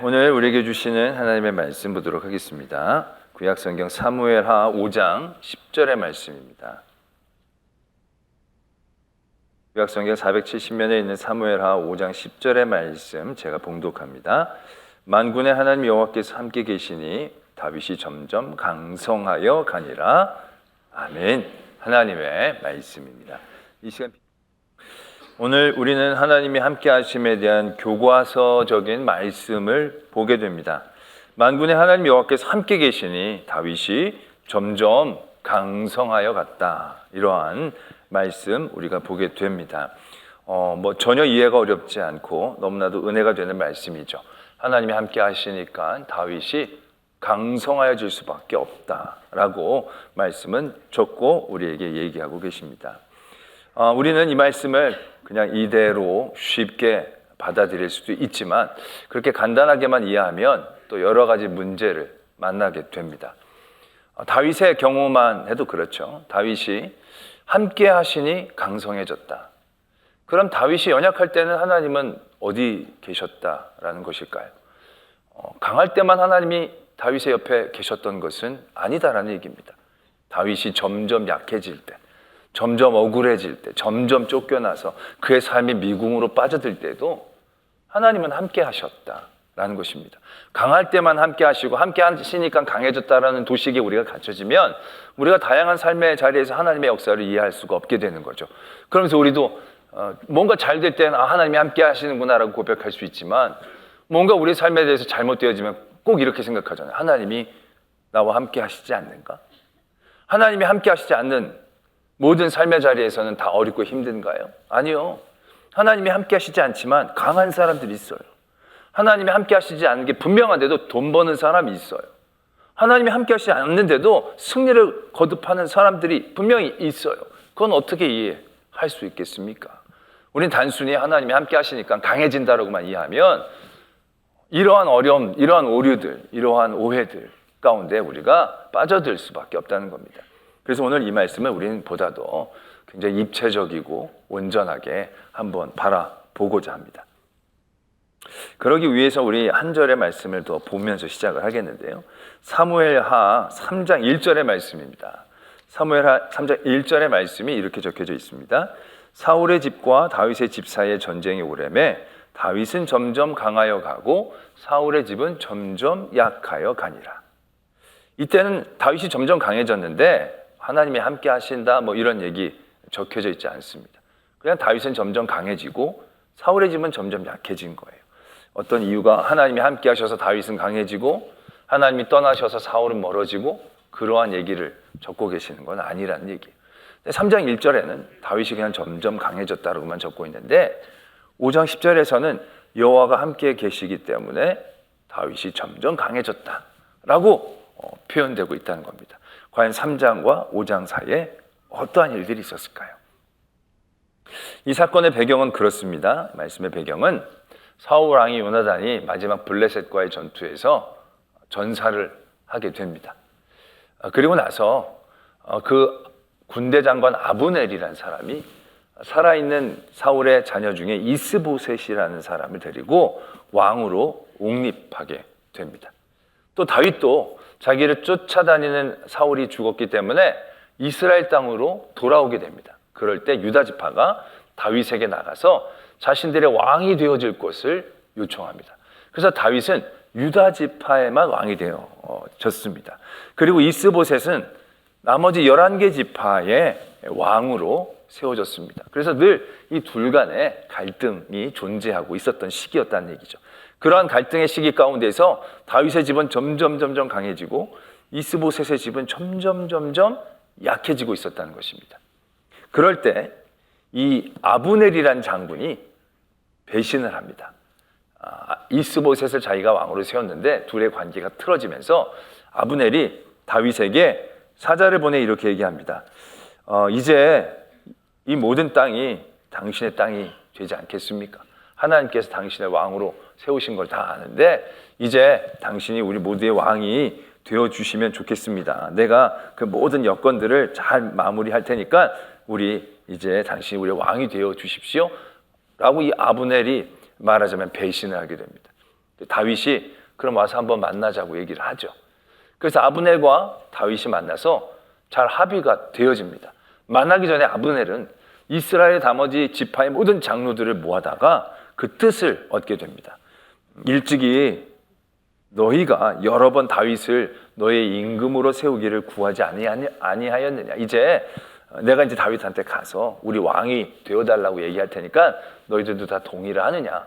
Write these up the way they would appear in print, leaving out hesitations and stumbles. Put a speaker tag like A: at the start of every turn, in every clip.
A: 오늘 우리에게 주시는 하나님의 말씀 보도록 하겠습니다. 구약성경 사무엘하 5장 10절의 말씀입니다. 구약성경 470면에 있는 사무엘하 5장 10절의 말씀 제가 봉독합니다. 만군의 하나님 여호와께서 함께 계시니 다윗이 점점 강성하여 가니라. 아멘. 하나님의 말씀입니다. 이 시간 오늘 우리는 하나님이 함께 하심에 대한 교과서적인 말씀을 보게 됩니다. 만군의 하나님 여호와께서 함께 계시니 다윗이 점점 강성하여 갔다. 이러한 말씀 우리가 보게 됩니다. 전혀 이해가 어렵지 않고 너무나도 은혜가 되는 말씀이죠. 하나님이 함께 하시니까 다윗이 강성하여질 수밖에 없다라고 말씀은 적고 우리에게 얘기하고 계십니다. 우리는 이 말씀을 그냥 이대로 쉽게 받아들일 수도 있지만 그렇게 간단하게만 이해하면 또 여러 가지 문제를 만나게 됩니다. 다윗의 경우만 해도 그렇죠. 다윗이 함께 하시니 강성해졌다. 그럼 다윗이 연약할 때는 하나님은 어디 계셨다라는 것일까요? 강할 때만 하나님이 다윗의 옆에 계셨던 것은 아니다라는 얘기입니다. 다윗이 점점 약해질 때, 점점 억울해질 때, 점점 쫓겨나서 그의 삶이 미궁으로 빠져들 때도 하나님은 함께 하셨다라는 것입니다. 강할 때만 함께 하시고 함께 하시니까 강해졌다라는 도식에 우리가 갇혀지면 우리가 다양한 삶의 자리에서 하나님의 역사를 이해할 수가 없게 되는 거죠. 그러면서 우리도 뭔가 잘 될 때는 하나님이 함께 하시는구나라고 고백할 수 있지만 뭔가 우리 삶에 대해서 잘못되어지면 꼭 이렇게 생각하잖아요. 하나님이 나와 함께 하시지 않는가? 하나님이 함께 하시지 않는 모든 삶의 자리에서는 다 어렵고 힘든가요? 아니요. 하나님이 함께 하시지 않지만 강한 사람들이 있어요. 하나님이 함께 하시지 않는 게 분명한데도 돈 버는 사람이 있어요. 하나님이 함께 하시지 않는데도 승리를 거듭하는 사람들이 분명히 있어요. 그건 어떻게 이해할 수 있겠습니까? 우린 단순히 하나님이 함께 하시니까 강해진다라고만 이해하면 이러한 어려움, 이러한 오류들, 이러한 오해들 가운데 우리가 빠져들 수밖에 없다는 겁니다. 그래서 오늘 이 말씀을 우리는 보다도 굉장히 입체적이고 온전하게 한번 바라보고자 합니다. 그러기 위해서 우리 한 절의 말씀을 더 보면서 시작을 하겠는데요. 사무엘하 3장 1절의 말씀입니다. 사무엘하 3장 1절의 말씀이 이렇게 적혀져 있습니다. 사울의 집과 다윗의 집 사이에 전쟁이 오래매 다윗은 점점 강하여 가고 사울의 집은 점점 약하여 가니라. 이때는 다윗이 점점 강해졌는데 하나님이 함께 하신다 이런 얘기 적혀져 있지 않습니다. 그냥 다윗은 점점 강해지고 사울의 집은 점점 약해진 거예요. 어떤 이유가 하나님이 함께 하셔서 다윗은 강해지고 하나님이 떠나셔서 사울은 멀어지고 그러한 얘기를 적고 계시는 건 아니라는 얘기예요. 3장 1절에는 다윗이 그냥 점점 강해졌다라고만 적고 있는데 5장 10절에서는 여호와가 함께 계시기 때문에 다윗이 점점 강해졌다라고 표현되고 있다는 겁니다. 과연 3장과 5장 사이에 어떠한 일들이 있었을까요? 이 사건의 배경은 그렇습니다. 말씀의 배경은 사울 왕이 요나단이 마지막 블레셋과의 전투에서 전사를 하게 됩니다. 그리고 나서 그 군대 장관 아브넬이라는 사람이 살아있는 사울의 자녀 중에 이스보셋이라는 사람을 데리고 왕으로 옹립하게 됩니다. 또 다윗도 자기를 쫓아다니는 사울이 죽었기 때문에 이스라엘 땅으로 돌아오게 됩니다. 그럴 때 유다 지파가 다윗에게 나가서 자신들의 왕이 되어질 것을 요청합니다. 그래서 다윗은 유다 지파에만 왕이 되어졌습니다. 그리고 이스보셋은 나머지 11개 지파의 왕으로 세워졌습니다. 그래서 늘 이 둘 간에 갈등이 존재하고 있었던 시기였다는 얘기죠. 그러한 갈등의 시기 가운데서 다윗의 집은 점점 강해지고 이스보셋의 집은 점점 약해지고 있었다는 것입니다. 그럴 때 이 아브넬이라는 장군이 배신을 합니다. 이스보셋을 자기가 왕으로 세웠는데 둘의 관계가 틀어지면서 아브넬이 다윗에게 사자를 보내 이렇게 얘기합니다. 이제 이 모든 땅이 당신의 땅이 되지 않겠습니까? 하나님께서 당신의 왕으로 세우신 걸 다 아는데 이제 당신이 우리 모두의 왕이 되어주시면 좋겠습니다. 내가 그 모든 여건들을 잘 마무리할 테니까 우리 이제 당신이 우리의 왕이 되어주십시오 라고 이 아브넬이 말하자면 배신을 하게 됩니다. 다윗이 그럼 와서 한번 만나자고 얘기를 하죠. 그래서 아브넬과 다윗이 만나서 잘 합의가 되어집니다. 만나기 전에 아브넬은 이스라엘 나머지 지파의 모든 장로들을 모아다가 그 뜻을 얻게 됩니다. 일찍이 너희가 여러 번 다윗을 너의 임금으로 세우기를 구하지 아니하였느냐. 이제 내가 이제 다윗한테 가서 우리 왕이 되어달라고 얘기할 테니까 너희들도 다 동의를 하느냐.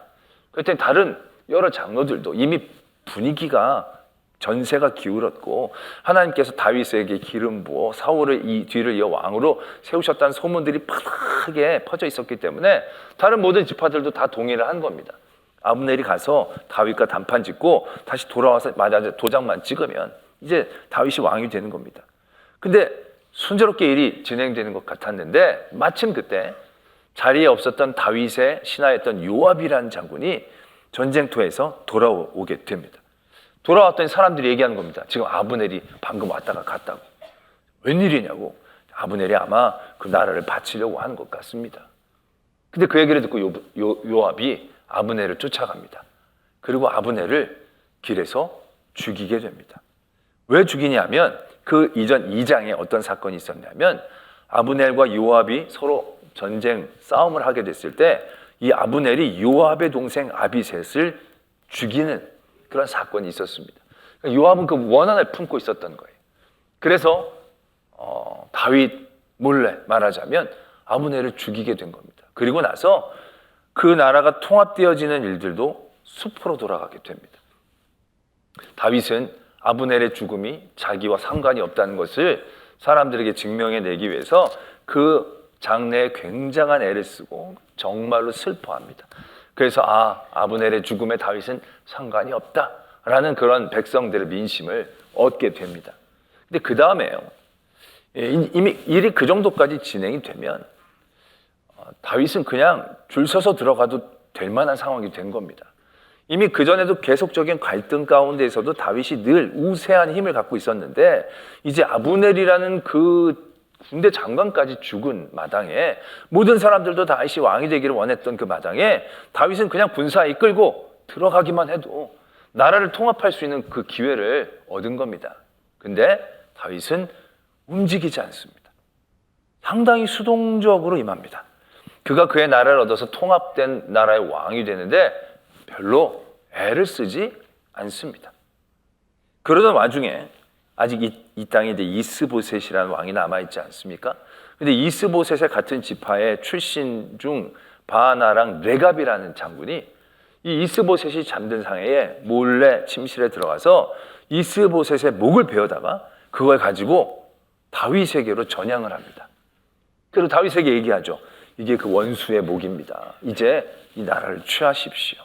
A: 그랬더니 다른 여러 장로들도 이미 분위기가 전세가 기울었고 하나님께서 다윗에게 기름 부어 사울을 이 뒤를 이어 왕으로 세우셨다는 소문들이 빠르게 퍼져 있었기 때문에 다른 모든 지파들도 다 동의를 한 겁니다. 아브넬이 가서 다윗과 단판 짓고 다시 돌아와서 만약에 도장만 찍으면 이제 다윗이 왕이 되는 겁니다. 근데 순조롭게 일이 진행되는 것 같았는데 마침 그때 자리에 없었던 다윗의 신하였던 요압이라는 장군이 전쟁터에서 돌아오게 됩니다. 돌아왔더니 사람들이 얘기하는 겁니다. 지금 아브넬이 방금 왔다가 갔다고. 웬일이냐고. 아브넬이 아마 그 나라를 바치려고 하는 것 같습니다. 근데 그 얘기를 듣고 요압이 아브넬을 쫓아갑니다. 그리고 아브넬을 길에서 죽이게 됩니다. 왜 죽이냐면 그 이전 2장에 어떤 사건이 있었냐면 아브넬과 요압이 서로 전쟁 싸움을 하게 됐을 때 이 아브넬이 요압의 동생 아비셋을 죽이는 그런 사건이 있었습니다. 요압은 그 원한을 품고 있었던 거예요. 그래서 다윗 몰래 말하자면 아브넬을 죽이게 된 겁니다. 그리고 나서 그 나라가 통합되어지는 일들도 숲으로 돌아가게 됩니다. 다윗은 아브넬의 죽음이 자기와 상관이 없다는 것을 사람들에게 증명해내기 위해서 그 장래에 굉장한 애를 쓰고 정말로 슬퍼합니다. 그래서 아브넬의 죽음에 다윗은 상관이 없다라는 그런 백성들의 민심을 얻게 됩니다. 근데 그 다음에요, 이미 일이 그 정도까지 진행이 되면 다윗은 그냥 줄 서서 들어가도 될 만한 상황이 된 겁니다. 이미 그전에도 계속적인 갈등 가운데에서도 다윗이 늘 우세한 힘을 갖고 있었는데 이제 아브넬이라는 그 군대 장관까지 죽은 마당에 모든 사람들도 다윗이 왕이 되기를 원했던 그 마당에 다윗은 그냥 군사 이끌고 들어가기만 해도 나라를 통합할 수 있는 그 기회를 얻은 겁니다. 근데 다윗은 움직이지 않습니다. 상당히 수동적으로 임합니다. 그가 그의 나라를 얻어서 통합된 나라의 왕이 되는데 별로 애를 쓰지 않습니다. 그러던 와중에 아직 이 땅에 이제 이스보셋이라는 왕이 남아있지 않습니까? 근데 이스보셋의 같은 지파의 출신 중 바하나랑 레갑이라는 장군이 이 이스보셋이 잠든 상해에 몰래 침실에 들어가서 이스보셋의 목을 베어다가 그걸 가지고 다윗에게로 전향을 합니다. 그리고 다윗에게 얘기하죠. 이게 그 원수의 목입니다. 이제 이 나라를 취하십시오.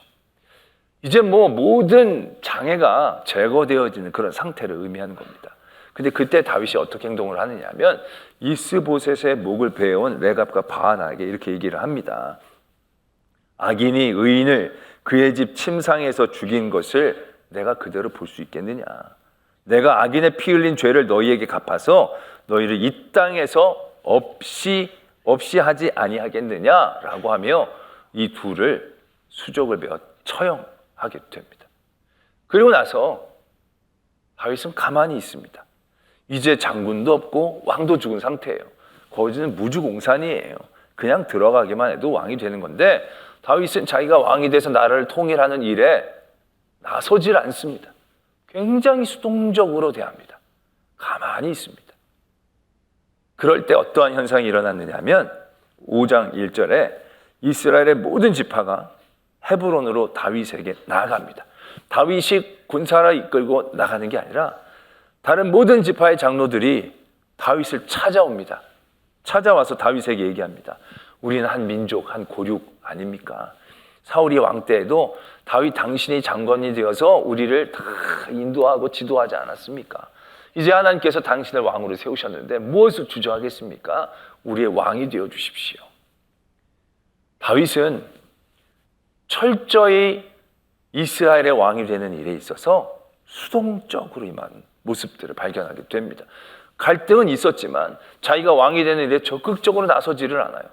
A: 이제 뭐 모든 장애가 제거되어지는 그런 상태를 의미하는 겁니다. 근데 그때 다윗이 어떻게 행동을 하느냐 하면 이스보셋의 목을 베어온 레갑과 바하나에게 이렇게 얘기를 합니다. 악인이 의인을 그의 집 침상에서 죽인 것을 내가 그대로 볼 수 있겠느냐. 내가 악인의 피 흘린 죄를 너희에게 갚아서 너희를 이 땅에서 없이 하지 아니하겠느냐라고 하며 이 둘을 수족을 베어 처형하게 됩니다. 그리고 나서 다윗은 가만히 있습니다. 이제 장군도 없고 왕도 죽은 상태예요. 거기는 무주공산이에요. 그냥 들어가기만 해도 왕이 되는 건데 다윗은 자기가 왕이 돼서 나라를 통일하는 일에 나서질 않습니다. 굉장히 수동적으로 대합니다. 가만히 있습니다. 그럴 때 어떠한 현상이 일어났느냐 하면 5장 1절에 이스라엘의 모든 지파가 헤브론으로 다윗에게 나아갑니다. 다윗이 군사를 이끌고 나가는 게 아니라 다른 모든 지파의 장로들이 다윗을 찾아옵니다. 찾아와서 다윗에게 얘기합니다. 우리는 한 민족, 한 고륙 아닙니까? 사울이 왕 때에도 다윗 당신이 장관이 되어서 우리를 다 인도하고 지도하지 않았습니까? 이제 하나님께서 당신을 왕으로 세우셨는데 무엇을 주저하겠습니까? 우리의 왕이 되어 주십시오. 다윗은 철저히 이스라엘의 왕이 되는 일에 있어서 수동적으로 임한 모습들을 발견하게 됩니다. 갈등은 있었지만 자기가 왕이 되는 일에 적극적으로 나서지를 않아요.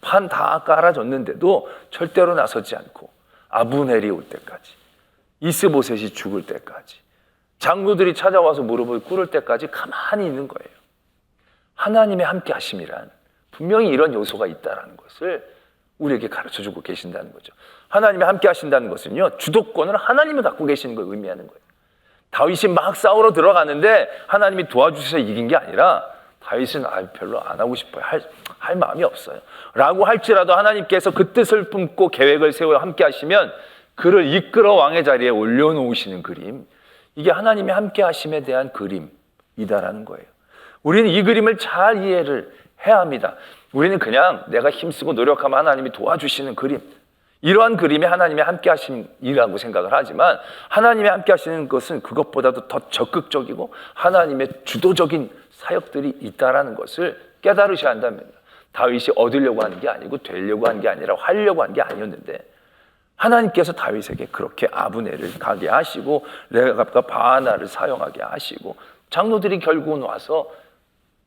A: 판 다 깔아줬는데도 절대로 나서지 않고 아브넬이 올 때까지 이스보셋이 죽을 때까지, 장로들이 찾아와서 무릎을 꿇을 때까지 가만히 있는 거예요. 하나님의 함께 하심이란 분명히 이런 요소가 있다는 것을 우리에게 가르쳐주고 계신다는 거죠. 하나님이 함께 하신다는 것은요, 주도권을 하나님이 갖고 계시는 걸 의미하는 거예요. 다윗이 막 싸우러 들어가는데 하나님이 도와주셔서 이긴 게 아니라 다윗은 별로 안 하고 싶어요. 할 마음이 없어요. 라고 할지라도 하나님께서 그 뜻을 품고 계획을 세워 함께 하시면 그를 이끌어 왕의 자리에 올려놓으시는 그림, 이게 하나님의 함께 하심에 대한 그림이다라는 거예요. 우리는 이 그림을 잘 이해를 해야 합니다. 우리는 그냥 내가 힘쓰고 노력하면 하나님이 도와주시는 그림, 이러한 그림이 하나님의 함께 하심이라고 생각을 하지만 하나님의 함께 하시는 것은 그것보다도 더 적극적이고 하나님의 주도적인 사역들이 있다라는 것을 깨달으셔야 한다면, 다윗이 얻으려고 하는 게 아니고 되려고 하는 게 아니라 하려고 한 게 아니었는데 하나님께서 다윗에게 그렇게 아브넬을 가게 하시고 레갑과 바하나를 사용하게 하시고 장로들이 결국은 와서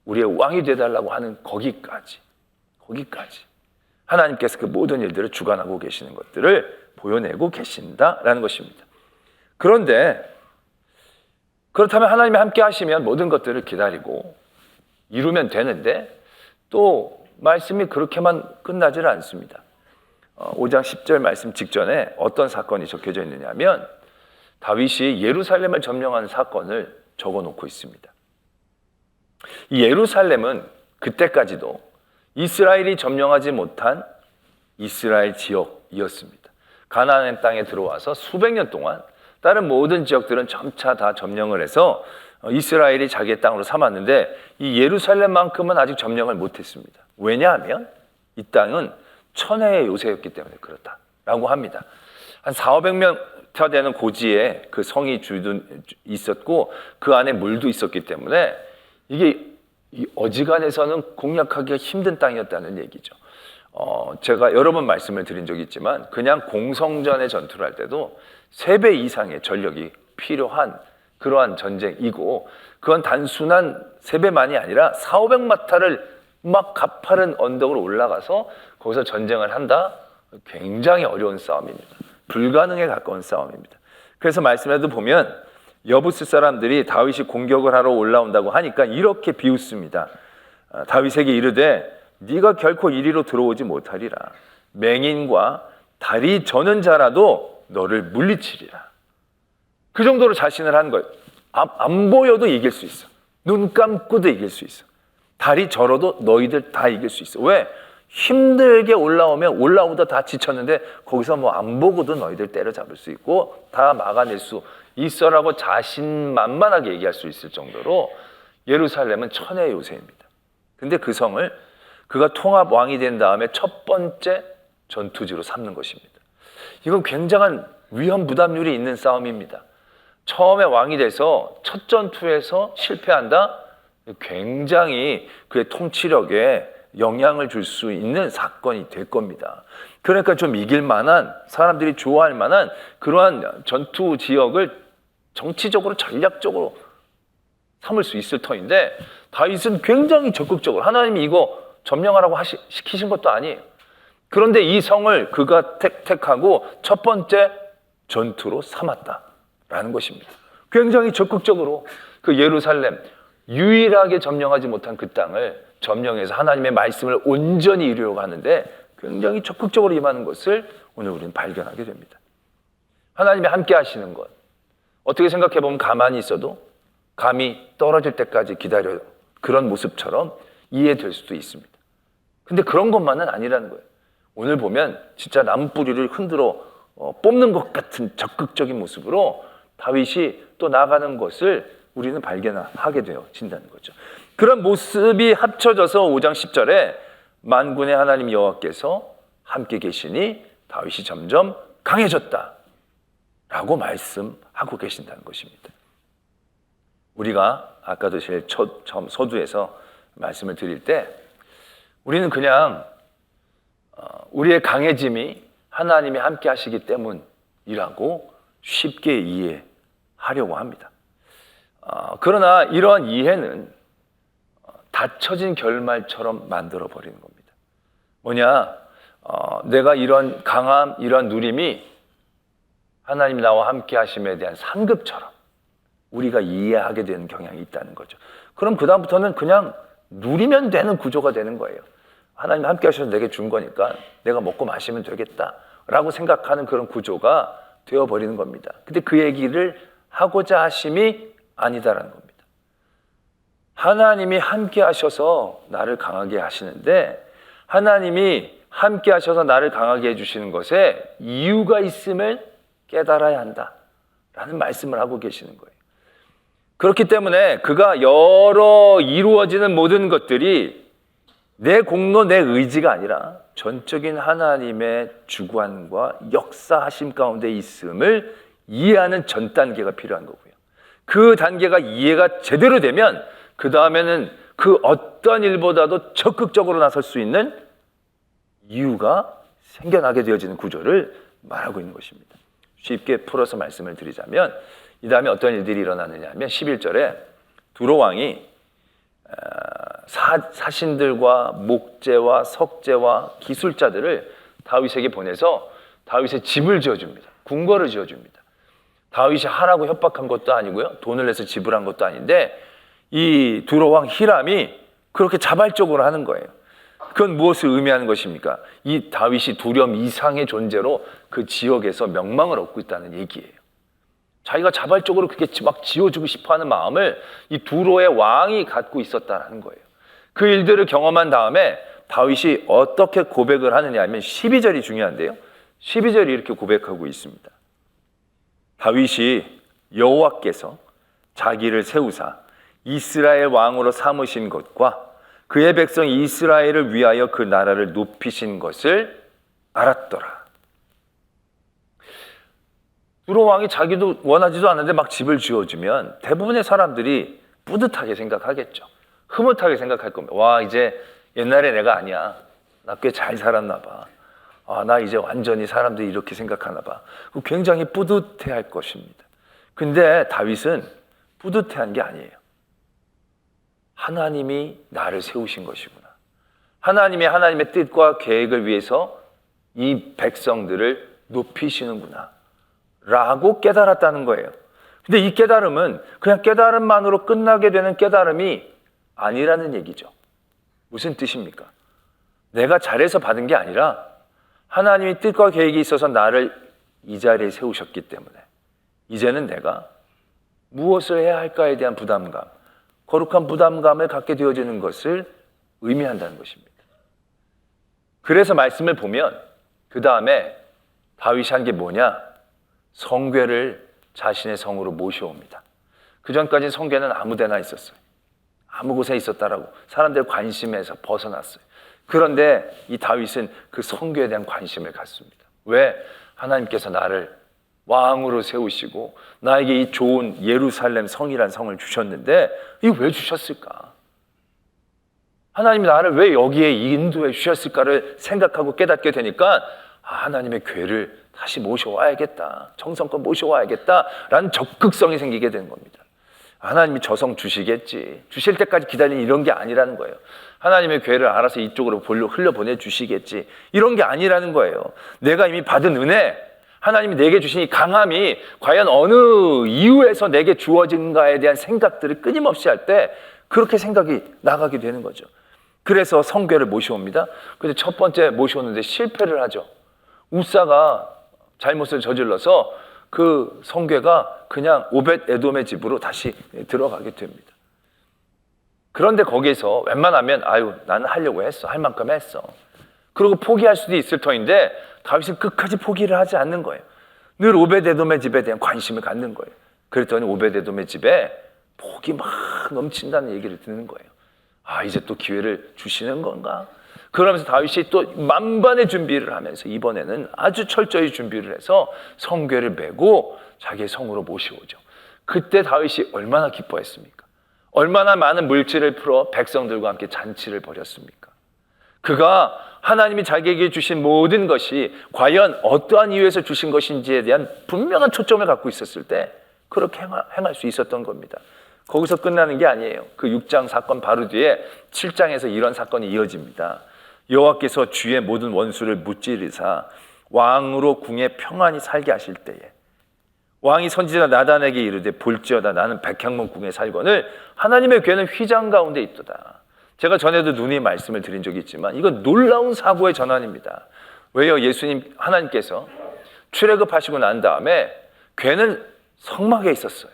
A: 우리의 왕이 되달라고 하는 거기까지 하나님께서 그 모든 일들을 주관하고 계시는 것들을 보여내고 계신다라는 것입니다. 그런데 그렇다면 하나님이 함께 하시면 모든 것들을 기다리고 이루면 되는데 또 말씀이 그렇게만 끝나지는 않습니다. 5장 10절 말씀 직전에 어떤 사건이 적혀져 있느냐면 다윗이 예루살렘을 점령하는 사건을 적어놓고 있습니다. 이 예루살렘은 그때까지도 이스라엘이 점령하지 못한 이스라엘 지역이었습니다. 가나안 땅에 들어와서 수백 년 동안 다른 모든 지역들은 점차 다 점령을 해서 이스라엘이 자기의 땅으로 삼았는데 이 예루살렘만큼은 아직 점령을 못했습니다. 왜냐하면 이 땅은 천혜의 요새였기 때문에 그렇다라고 합니다. 한 400~500m 되는 고지에 그 성이 있었고 그 안에 물도 있었기 때문에 이게 어지간해서는 공략하기가 힘든 땅이었다는 얘기죠. 제가 여러 번 말씀을 드린 적이 있지만 그냥 공성전의 전투를 할 때도 3배 이상의 전력이 필요한 그러한 전쟁이고, 그건 단순한 3배만이 아니라 400~500m를 막 가파른 언덕으로 올라가서 거기서 전쟁을 한다? 굉장히 어려운 싸움입니다. 불가능에 가까운 싸움입니다. 그래서 말씀에도 보면 여부스 사람들이 다윗이 공격을 하러 올라온다고 하니까 이렇게 비웃습니다. 다윗에게 이르되 네가 결코 이리로 들어오지 못하리라. 맹인과 다리 저는 자라도 너를 물리치리라. 그 정도로 자신을 한 거예요. 안 보여도 이길 수 있어. 눈 감고도 이길 수 있어. 다리 저러도 너희들 다 이길 수 있어. 왜? 힘들게 올라오면 올라오다 다 지쳤는데 거기서 뭐 안 보고도 너희들 때려잡을 수 있고 다 막아낼 수 있어라고 자신만만하게 얘기할 수 있을 정도로 예루살렘은 천혜의 요새입니다. 근데 그 성을 그가 통합 왕이 된 다음에 첫 번째 전투지로 삼는 것입니다. 이건 굉장한 위험 부담률이 있는 싸움입니다. 처음에 왕이 돼서 첫 전투에서 실패한다? 굉장히 그의 통치력에 영향을 줄 수 있는 사건이 될 겁니다. 그러니까 좀 이길 만한, 사람들이 좋아할 만한 그러한 전투 지역을 정치적으로 전략적으로 삼을 수 있을 터인데 다윗은 굉장히 적극적으로, 하나님이 이거 점령하라고 시키신 것도 아니에요. 그런데 이 성을 그가 택하고 첫 번째 전투로 삼았다라는 것입니다. 굉장히 적극적으로 그 예루살렘, 유일하게 점령하지 못한 그 땅을 점령해서 하나님의 말씀을 온전히 이루려고 하는데 굉장히 적극적으로 임하는 것을 오늘 우리는 발견하게 됩니다. 하나님이 함께 하시는 것, 어떻게 생각해 보면 가만히 있어도 감이 떨어질 때까지 기다려요. 그런 모습처럼 이해될 수도 있습니다. 근데 그런 것만은 아니라는 거예요. 오늘 보면 진짜 나무 뿌리를 흔들어 뽑는 것 같은 적극적인 모습으로 다윗이 또 나가는 것을 우리는 발견하게 되어진다는 거죠. 그런 모습이 합쳐져서 5장 10절에 만군의 하나님 여호와께서 함께 계시니 다윗이 점점 강해졌다 라고 말씀하고 계신다는 것입니다. 우리가 아까도 제일 처음 서두에서 말씀을 드릴 때 우리는 그냥 우리의 강해짐이 하나님이 함께 하시기 때문이라고 쉽게 이해하려고 합니다. 그러나 이러한 이해는 닫혀진 결말처럼 만들어버리는 겁니다. 뭐냐, 내가 이런 강함, 이런 누림이 하나님 나와 함께 하심에 대한 상급처럼 우리가 이해하게 되는 경향이 있다는 거죠. 그럼 그 다음부터는 그냥 누리면 되는 구조가 되는 거예요. 하나님 함께 하셔서 내게 준 거니까 내가 먹고 마시면 되겠다라고 생각하는 그런 구조가 되어버리는 겁니다. 근데 그 얘기를 하고자 하심이 아니다라는 겁니다. 하나님이 함께 하셔서 나를 강하게 하시는데, 하나님이 함께 하셔서 나를 강하게 해주시는 것에 이유가 있음을 깨달아야 한다라는 말씀을 하고 계시는 거예요. 그렇기 때문에 그가 여러 이루어지는 모든 것들이 내 공로, 내 의지가 아니라 전적인 하나님의 주관과 역사하심 가운데 있음을 이해하는 전 단계가 필요한 거고요. 그 단계가 이해가 제대로 되면 그 다음에는 그 어떤 일보다도 적극적으로 나설 수 있는 이유가 생겨나게 되어지는 구조를 말하고 있는 것입니다. 쉽게 풀어서 말씀을 드리자면 이 다음에 어떤 일들이 일어나느냐 하면 11절에 두로 왕이 사신들과 목재와 석재와 기술자들을 다윗에게 보내서 다윗의 집을 지어줍니다. 궁궐을 지어줍니다. 다윗이 하라고 협박한 것도 아니고요, 돈을 내서 지불한 것도 아닌데 이 두로 왕 히람이 그렇게 자발적으로 하는 거예요. 그건 무엇을 의미하는 것입니까? 이 다윗이 두렴 이상의 존재로 그 지역에서 명망을 얻고 있다는 얘기예요. 자기가 자발적으로 그렇게 막 지어주고 싶어하는 마음을 이 두로의 왕이 갖고 있었다는 거예요. 그 일들을 경험한 다음에 다윗이 어떻게 고백을 하느냐 하면 12절이 중요한데요, 12절이 이렇게 고백하고 있습니다. 다윗이 여호와께서 자기를 세우사 이스라엘 왕으로 삼으신 것과 그의 백성 이스라엘을 위하여 그 나라를 높이신 것을 알았더라. 두로 왕이 자기도 원하지도 않는데 막 집을 지어주면 대부분의 사람들이 뿌듯하게 생각하겠죠. 흐뭇하게 생각할 겁니다. 와, 이제 옛날에 내가 아니야. 나 꽤 잘 살았나 봐. 나 이제 완전히 사람들이 이렇게 생각하나 봐. 굉장히 뿌듯해할 것입니다. 근데 다윗은 뿌듯해한 게 아니에요. 하나님이 나를 세우신 것이구나. 하나님이 하나님의 뜻과 계획을 위해서 이 백성들을 높이시는구나 라고 깨달았다는 거예요. 근데 이 깨달음은 그냥 깨달음만으로 끝나게 되는 깨달음이 아니라는 얘기죠. 무슨 뜻입니까? 내가 잘해서 받은 게 아니라 하나님이 뜻과 계획이 있어서 나를 이 자리에 세우셨기 때문에 이제는 내가 무엇을 해야 할까에 대한 부담감, 거룩한 부담감을 갖게 되어지는 것을 의미한다는 것입니다. 그래서 말씀을 보면 그 다음에 다윗이 한 게 뭐냐? 성궤를 자신의 성으로 모셔옵니다. 그 전까지는 성궤는 아무 데나 있었어요. 아무 곳에 있었다라고 사람들 관심에서 벗어났어요. 그런데 이 다윗은 그 성궤에 대한 관심을 갖습니다. 왜? 하나님께서 나를 왕으로 세우시고 나에게 이 좋은 예루살렘 성이란 성을 주셨는데 이거 왜 주셨을까? 하나님이 나를 왜 여기에 인도해 주셨을까를 생각하고 깨닫게 되니까 하나님의 궤를 다시 모셔와야겠다, 정성껏 모셔와야겠다라는 적극성이 생기게 되는 겁니다. 하나님이 저 성 주시겠지, 주실 때까지 기다리는 이런 게 아니라는 거예요. 하나님의 궤를 알아서 이쪽으로 흘려보내 주시겠지, 이런 게 아니라는 거예요. 내가 이미 받은 은혜, 하나님이 내게 주신 이 강함이 과연 어느 이유에서 내게 주어진가에 대한 생각들을 끊임없이 할 때 그렇게 생각이 나가게 되는 거죠. 그래서 성궤를 모셔옵니다. 근데 첫 번째 모셔오는데 실패를 하죠. 우사가 잘못을 저질러서 그 성궤가 그냥 오벳 에돔의 집으로 다시 들어가게 됩니다. 그런데 거기에서 웬만하면 나는 하려고 했어, 할 만큼 했어, 그리고 포기할 수도 있을 터인데 다윗은 끝까지 포기를 하지 않는 거예요. 늘 오벳 에돔의 집에 대한 관심을 갖는 거예요. 그랬더니 오벳 에돔의 집에 복이 막 넘친다는 얘기를 듣는 거예요. 이제 또 기회를 주시는 건가? 그러면서 다윗이 또 만반의 준비를 하면서 이번에는 아주 철저히 준비를 해서 성궤를 메고 자기의 성으로 모셔오죠. 그때 다윗이 얼마나 기뻐했습니까? 얼마나 많은 물질을 풀어 백성들과 함께 잔치를 벌였습니까? 그가 하나님이 자기에게 주신 모든 것이 과연 어떠한 이유에서 주신 것인지에 대한 분명한 초점을 갖고 있었을 때 그렇게 행할 수 있었던 겁니다. 거기서 끝나는 게 아니에요. 그 6장 사건 바로 뒤에 7장에서 이런 사건이 이어집니다. 여호와께서 주의 모든 원수를 무찌르사 왕으로 궁에 평안히 살게 하실 때에 왕이 선지자 나단에게 이르되 볼지어다 나는 백향목궁에 살거늘 하나님의 궤는 휘장 가운데 있도다. 제가 전에도 누누이 말씀을 드린 적이 있지만 이건 놀라운 사고의 전환입니다. 왜요? 하나님께서 출애굽하시고 난 다음에 궤는 성막에 있었어요.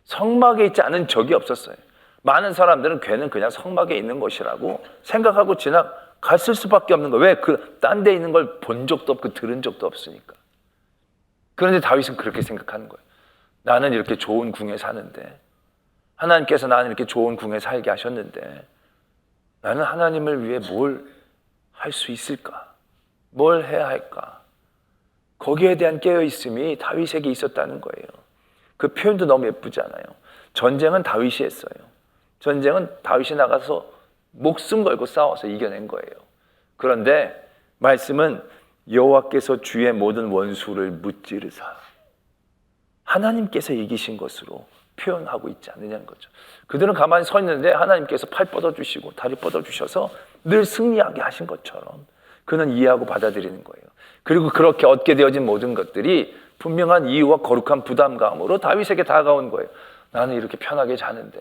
A: 성막에 있지 않은 적이 없었어요. 많은 사람들은 궤는 그냥 성막에 있는 것이라고 생각하고 지나갔을 수밖에 없는 거예요. 왜? 딴 데 있는 걸 본 적도 없고 들은 적도 없으니까. 그런데 다윗은 그렇게 생각하는 거예요. 나는 이렇게 좋은 궁에 사는데, 하나님께서 나는 이렇게 좋은 궁에 살게 하셨는데 나는 하나님을 위해 뭘 할 수 있을까? 뭘 해야 할까? 거기에 대한 깨어있음이 다윗에게 있었다는 거예요. 그 표현도 너무 예쁘잖아요. 전쟁은 다윗이 했어요. 전쟁은 다윗이 나가서 목숨 걸고 싸워서 이겨낸 거예요. 그런데 말씀은 여호와께서 주의 모든 원수를 무찌르사, 하나님께서 이기신 것으로 표현하고 있지 않느냐는 거죠. 그들은 가만히 서 있는데 하나님께서 팔 뻗어주시고 다리 뻗어주셔서 늘 승리하게 하신 것처럼 그는 이해하고 받아들이는 거예요. 그리고 그렇게 얻게 되어진 모든 것들이 분명한 이유와 거룩한 부담감으로 다윗에게 다가온 거예요. 나는 이렇게 편하게 자는데,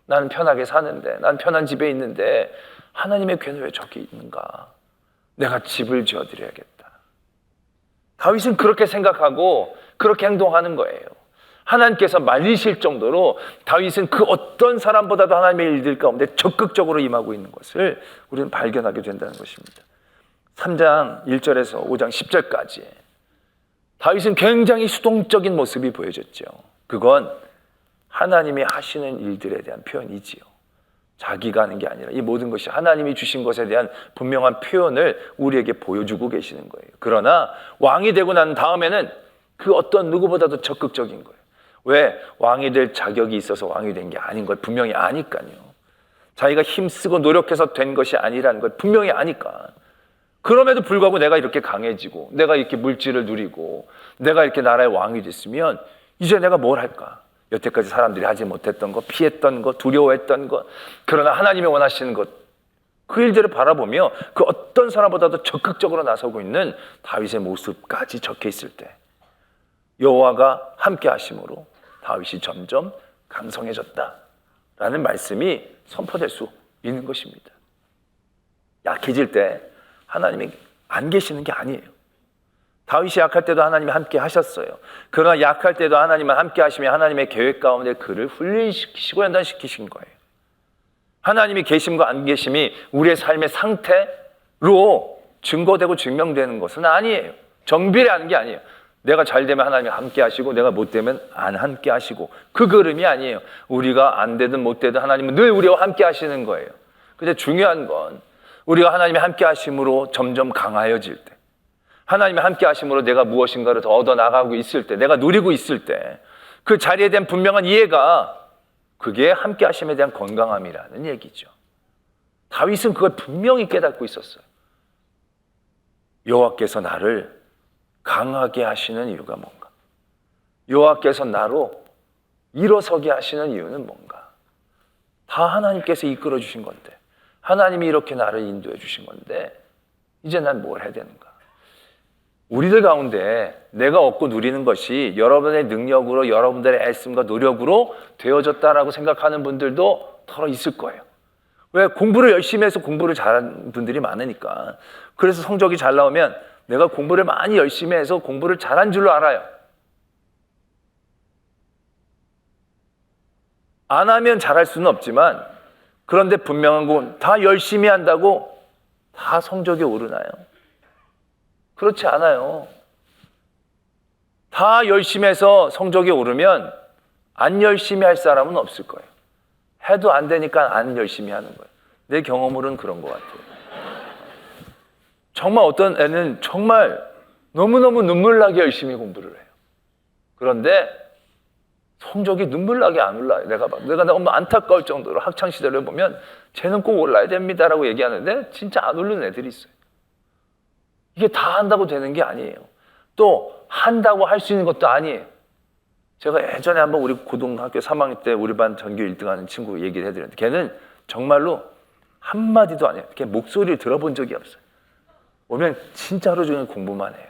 A: 나는 편하게 사는데, 나는 편한 집에 있는데 하나님의 궤는 왜 저기 있는가? 내가 집을 지어드려야겠다. 다윗은 그렇게 생각하고 그렇게 행동하는 거예요. 하나님께서 말리실 정도로 다윗은 그 어떤 사람보다도 하나님의 일들 가운데 적극적으로 임하고 있는 것을 우리는 발견하게 된다는 것입니다. 3장 1절에서 5장 10절까지 다윗은 굉장히 수동적인 모습이 보여졌죠. 그건 하나님이 하시는 일들에 대한 표현이지요. 자기가 하는 게 아니라 이 모든 것이 하나님이 주신 것에 대한 분명한 표현을 우리에게 보여주고 계시는 거예요. 그러나 왕이 되고 난 다음에는 그 어떤 누구보다도 적극적인 거예요. 왜? 왕이 될 자격이 있어서 왕이 된 게 아닌 걸 분명히 아니까요. 자기가 힘쓰고 노력해서 된 것이 아니라는 걸 분명히 아니까. 그럼에도 불구하고 내가 이렇게 강해지고 내가 이렇게 물질을 누리고 내가 이렇게 나라의 왕이 됐으면 이제 내가 뭘 할까? 여태까지 사람들이 하지 못했던 것, 피했던 것, 두려워했던 것, 그러나 하나님이 원하시는 것, 그 일들을 바라보며 그 어떤 사람보다도 적극적으로 나서고 있는 다윗의 모습까지 적혀 있을 때 여호와가 함께 하심으로 다윗이 점점 강성해졌다라는 말씀이 선포될 수 있는 것입니다. 약해질 때 하나님이 안 계시는 게 아니에요. 다윗이 약할 때도 하나님이 함께 하셨어요. 그러나 약할 때도 하나님은 함께 하시며 하나님의 계획 가운데 그를 훈련시키시고 연단시키신 거예요. 하나님이 계심과 안 계심이 우리의 삶의 상태로 증거되고 증명되는 것은 아니에요. 정비례하는 게 아니에요. 내가 잘 되면 하나님이 함께 하시고 내가 못 되면 안 함께 하시고 그 그름이 아니에요. 우리가 안 되든 못 되든 하나님은 늘 우리와 함께 하시는 거예요. 근데 중요한 건 우리가 하나님이 함께 하심으로 점점 강하여질 때, 하나님이 함께 하심으로 내가 무엇인가를 더 얻어나가고 있을 때, 내가 누리고 있을 때 그 자리에 대한 분명한 이해가 그게 함께 하심에 대한 건강함이라는 얘기죠. 다윗은 그걸 분명히 깨닫고 있었어요. 여호와께서 나를 강하게 하시는 이유가 뭔가? 여호와께서 나로 일어서게 하시는 이유는 뭔가? 다 하나님께서 이끌어 주신 건데, 하나님이 이렇게 나를 인도해 주신 건데 이제 난 뭘 해야 되는가? 우리들 가운데 내가 얻고 누리는 것이 여러분의 능력으로, 여러분들의 애씀과 노력으로 되어졌다라고 생각하는 분들도 덜어 있을 거예요. 왜? 공부를 열심히 해서 공부를 잘하는 분들이 많으니까. 그래서 성적이 잘 나오면 내가 공부를 많이 열심히 해서 공부를 잘한 줄로 알아요. 안 하면 잘할 수는 없지만, 그런데 분명한 건 다 열심히 한다고 다 성적이 오르나요? 그렇지 않아요. 다 열심히 해서 성적이 오르면 안 열심히 할 사람은 없을 거예요. 해도 안 되니까 안 열심히 하는 거예요. 내 경험으로는 그런 것 같아요. 정말 어떤 애는 정말 너무너무 눈물나게 열심히 공부를 해요. 그런데 성적이 눈물나게 안 올라요. 내가 너무 안타까울 정도로 학창시절을 보면 쟤는 꼭 올라야 됩니다라고 얘기하는데 진짜 안 오르는 애들이 있어요. 이게 다 한다고 되는 게 아니에요. 또 한다고 할 수 있는 것도 아니에요. 제가 예전에 한번 우리 고등학교 3학년 때 우리 반 전교 1등 하는 친구 얘기를 해드렸는데 걔는 정말로 한마디도 안 해요. 걔 목소리를 들어본 적이 없어요. 오면 진짜 하루 종일 공부만 해요.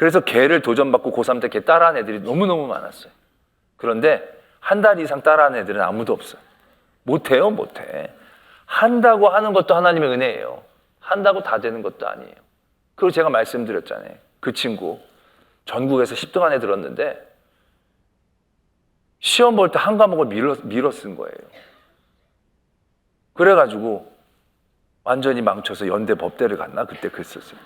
A: 그래서 개를 도전받고 고3 때 개 따라한 애들이 너무너무 많았어요. 그런데 한 달 이상 따라한 애들은 아무도 없어요. 못해요, 못해. 한다고 하는 것도 하나님의 은혜예요. 한다고 다 되는 것도 아니에요. 그리고 제가 말씀드렸잖아요. 그 친구 전국에서 10등 안에 들었는데 시험 볼 때 한 과목을 밀어 쓴 거예요. 그래가지고 완전히 망쳐서 연대 법대를 갔나? 그때 그랬었어요.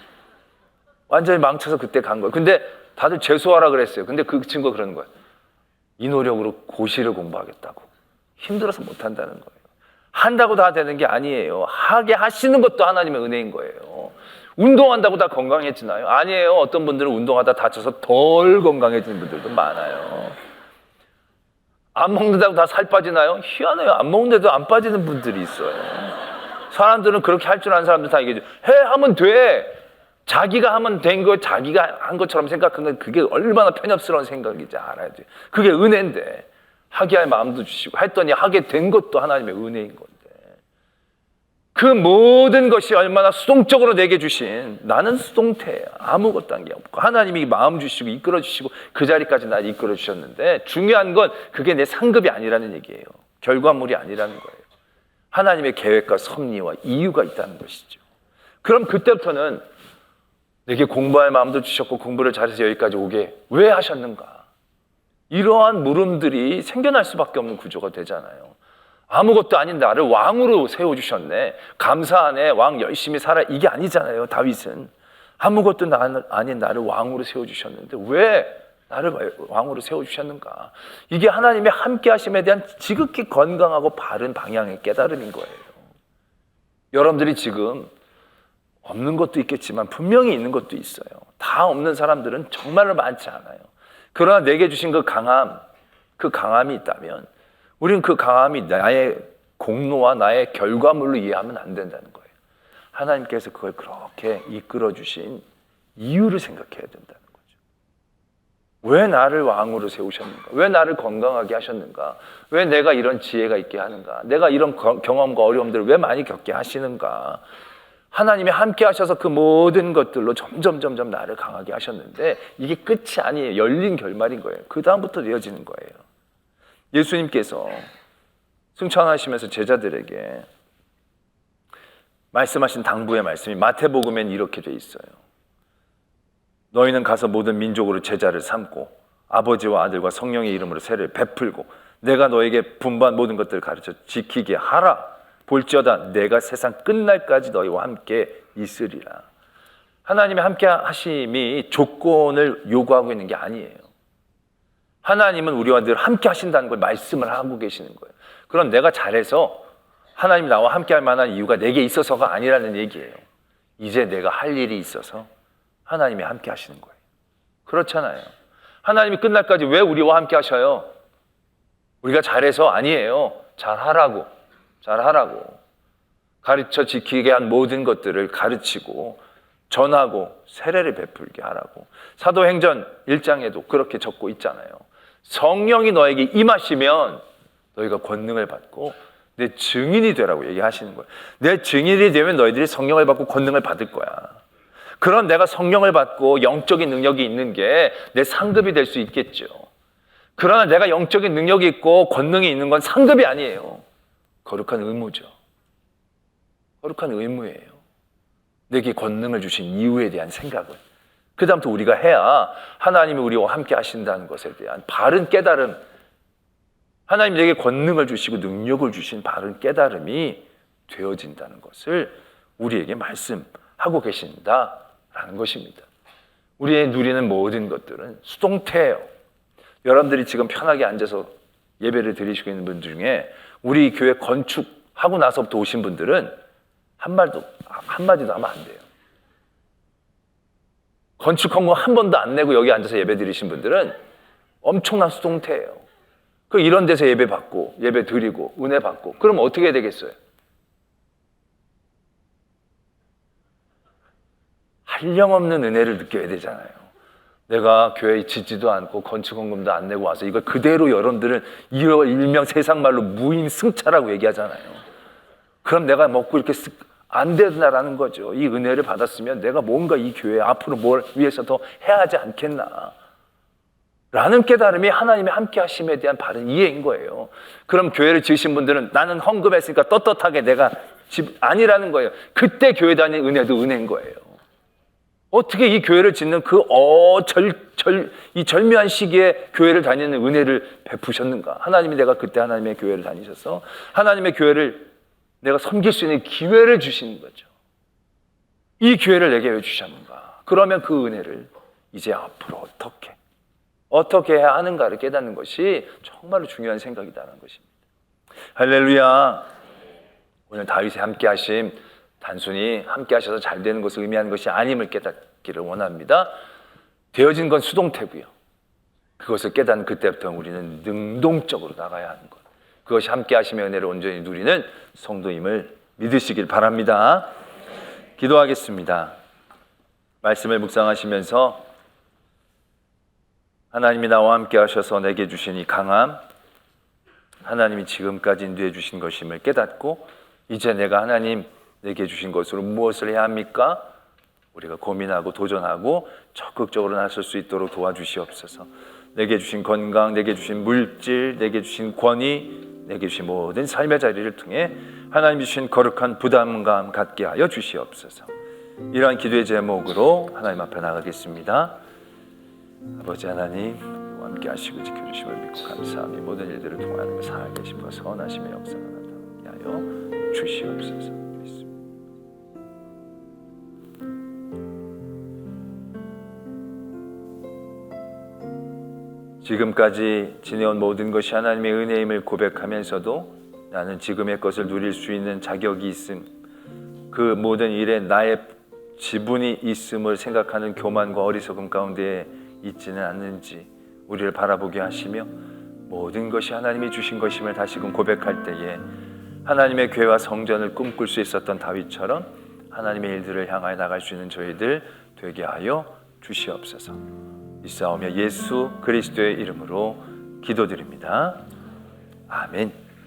A: 완전히 망쳐서 그때 간 거예요. 근데 다들 재수하라 그랬어요. 근데 그 친구가 그러는 거예요. 이 노력으로 고시를 공부하겠다고. 힘들어서 못한다는 거예요. 한다고 다 되는 게 아니에요. 하게 하시는 것도 하나님의 은혜인 거예요. 운동한다고 다 건강해지나요? 아니에요. 어떤 분들은 운동하다 다쳐서 덜 건강해지는 분들도 많아요. 안 먹는다고 다 살 빠지나요? 희한해요. 안 먹는데도 안 빠지는 분들이 있어요. 사람들은 그렇게 할 줄 아는 사람들 다 얘기해줘. 해 하면 돼. 자기가 하면 된 거 자기가 한 것처럼 생각하는 건 그게 얼마나 편협스러운 생각인지 알아야 돼요. 그게 은혜인데 하게 할 마음도 주시고 했더니 하게 된 것도 하나님의 은혜인 건데 그 모든 것이 얼마나 수동적으로 내게 주신 나는 수동태예요. 아무것도 한 게 없고 하나님이 마음 주시고 이끌어 주시고 그 자리까지 날 이끌어 주셨는데 중요한 건 그게 내 상급이 아니라는 얘기예요. 결과물이 아니라는 거예요. 하나님의 계획과 섭리와 이유가 있다는 것이죠. 그럼 그때부터는 내게 공부할 마음도 주셨고 공부를 잘해서 여기까지 오게 왜 하셨는가? 이러한 물음들이 생겨날 수밖에 없는 구조가 되잖아요. 아무것도 아닌 나를 왕으로 세워주셨네. 감사하네. 왕 열심히 살아. 이게 아니잖아요. 다윗은. 아무것도 아닌 나를 왕으로 세워주셨는데 왜 나를 왕으로 세워주셨는가? 이게 하나님의 함께 하심에 대한 지극히 건강하고 바른 방향의 깨달음인 거예요. 여러분들이 지금 없는 것도 있겠지만 분명히 있는 것도 있어요. 다 없는 사람들은 정말로 많지 않아요. 그러나 내게 주신 그 강함이 있다면 우리는 그 강함이 나의 공로와 나의 결과물로 이해하면 안 된다는 거예요. 하나님께서 그걸 그렇게 이끌어 주신 이유를 생각해야 된다는 거죠. 왜 나를 왕으로 세우셨는가? 왜 나를 건강하게 하셨는가? 왜 내가 이런 지혜가 있게 하는가? 내가 이런 경험과 어려움들을 왜 많이 겪게 하시는가? 하나님이 함께 하셔서 그 모든 것들로 점점 나를 강하게 하셨는데 이게 끝이 아니에요. 열린 결말인 거예요. 그 다음부터 이어지는 거예요. 예수님께서 승천하시면서 제자들에게 말씀하신 당부의 말씀이 마태복음엔 이렇게 돼 있어요. 너희는 가서 모든 민족으로 제자를 삼고 아버지와 아들과 성령의 이름으로 세례를 베풀고 내가 너에게 분부한 모든 것들을 가르쳐 지키게 하라. 볼지어다 내가 세상 끝날까지 너희와 함께 있으리라. 하나님의 함께 하심이 조건을 요구하고 있는 게 아니에요. 하나님은 우리와 늘 함께 하신다는 걸 말씀을 하고 계시는 거예요. 그럼 내가 잘해서 하나님이 나와 함께 할 만한 이유가 내게 있어서가 아니라는 얘기예요. 이제 내가 할 일이 있어서 하나님이 함께 하시는 거예요. 그렇잖아요. 하나님이 끝날까지 왜 우리와 함께 하셔요? 우리가 잘해서 아니에요. 잘하라고. 가르쳐 지키게 한 모든 것들을 가르치고 전하고 세례를 베풀게 하라고. 사도행전 1장에도 그렇게 적고 있잖아요. 성령이 너에게 임하시면 너희가 권능을 받고 내 증인이 되라고 얘기하시는 거예요. 내 증인이 되면 너희들이 성령을 받고 권능을 받을 거야. 그런 내가 성령을 받고 영적인 능력이 있는 게 내 상급이 될 수 있겠죠. 그러나 내가 영적인 능력이 있고 권능이 있는 건 상급이 아니에요. 거룩한 의무죠. 거룩한 의무예요. 내게 권능을 주신 이유에 대한 생각을 그 다음부터 우리가 해야 하나님이 우리와 함께 하신다는 것에 대한 바른 깨달음, 하나님 내게 권능을 주시고 능력을 주신 바른 깨달음이 되어진다는 것을 우리에게 말씀하고 계신다라는 것입니다. 우리의 누리는 모든 것들은 수동태예요. 여러분들이 지금 편하게 앉아서 예배를 드리시고 있는 분 중에 우리 교회 건축하고 나서부터 오신 분들은 한마디도 하면 안 돼요. 건축 헌금 한 번도 안 내고 여기 앉아서 예배 드리신 분들은 엄청난 수동태예요. 그 이런 데서 예배 받고 예배 드리고 은혜 받고 그럼 어떻게 되겠어요? 한량없는 은혜를 느껴야 되잖아요. 내가 교회에 짓지도 않고 건축 헌금도 안 내고 와서 이걸 그대로 여러분들은 일명 세상 말로 무임승차라고 얘기하잖아요. 그럼 내가 먹고 이렇게 안 된다라는 거죠. 이 은혜를 받았으면 내가 뭔가 이 교회 앞으로 뭘 위해서 더 해야 하지 않겠나 라는 깨달음이 하나님의 함께 하심에 대한 바른 이해인 거예요. 그럼 교회를 지으신 분들은 나는 헌금했으니까 떳떳하게 내가 집 아니라는 거예요. 그때 교회 다니는 은혜도 은혜인 거예요. 어떻게 이 교회를 짓는 이 절묘한 시기에 교회를 다니는 은혜를 베푸셨는가? 하나님이 내가 그때 하나님의 교회를 다니셔서 하나님의 교회를 내가 섬길 수 있는 기회를 주시는 거죠. 이 기회를 내게 왜 주셨는가? 그러면 그 은혜를 이제 앞으로 어떻게 해야 하는가를 깨닫는 것이 정말로 중요한 생각이다라는 것입니다. 할렐루야. 오늘 다윗의 함께 하심, 단순히 함께 하셔서 잘 되는 것을 의미하는 것이 아님을 깨닫기를 원합니다. 되어진 건 수동태고요. 그것을 깨닫는 그때부터 우리는 능동적으로 나가야 하는 것. 그것이 함께 하심의 은혜를 온전히 누리는 성도임을 믿으시길 바랍니다. 기도하겠습니다. 말씀을 묵상하시면서 하나님이 나와 함께 하셔서 내게 주신 이 강함, 하나님이 지금까지 인도해 주신 것임을 깨닫고 이제 내가 하나님 내게 주신 것으로 무엇을 해야 합니까? 우리가 고민하고 도전하고 적극적으로 나설 수 있도록 도와주시옵소서. 내게 주신 건강, 내게 주신 물질, 내게 주신 권위, 내게 주신 모든 삶의 자리를 통해 하나님이 주신 거룩한 부담감 갖게 하여 주시옵소서. 이러한 기도의 제목으로 하나님 앞에 나가겠습니다. 아버지 하나님, 함께 하시고 지켜주심을 믿고 감사하며 모든 일들을 통하여 살아계심과 선하심의 역사가 나타나게 하여 주시옵소서. 지금까지 지내온 모든 것이 하나님의 은혜임을 고백하면서도 나는 지금의 것을 누릴 수 있는 자격이 있음, 그 모든 일에 나의 지분이 있음을 생각하는 교만과 어리석음 가운데 있지는 않는지 우리를 바라보게 하시며 모든 것이 하나님이 주신 것임을 다시금 고백할 때에 하나님의 교회와 성전을 꿈꿀 수 있었던 다윗처럼 하나님의 일들을 향하여 나갈 수 있는 저희들 되게 하여 주시옵소서. 있사오며 예수 그리스도의 이름으로 기도드립니다. 아멘.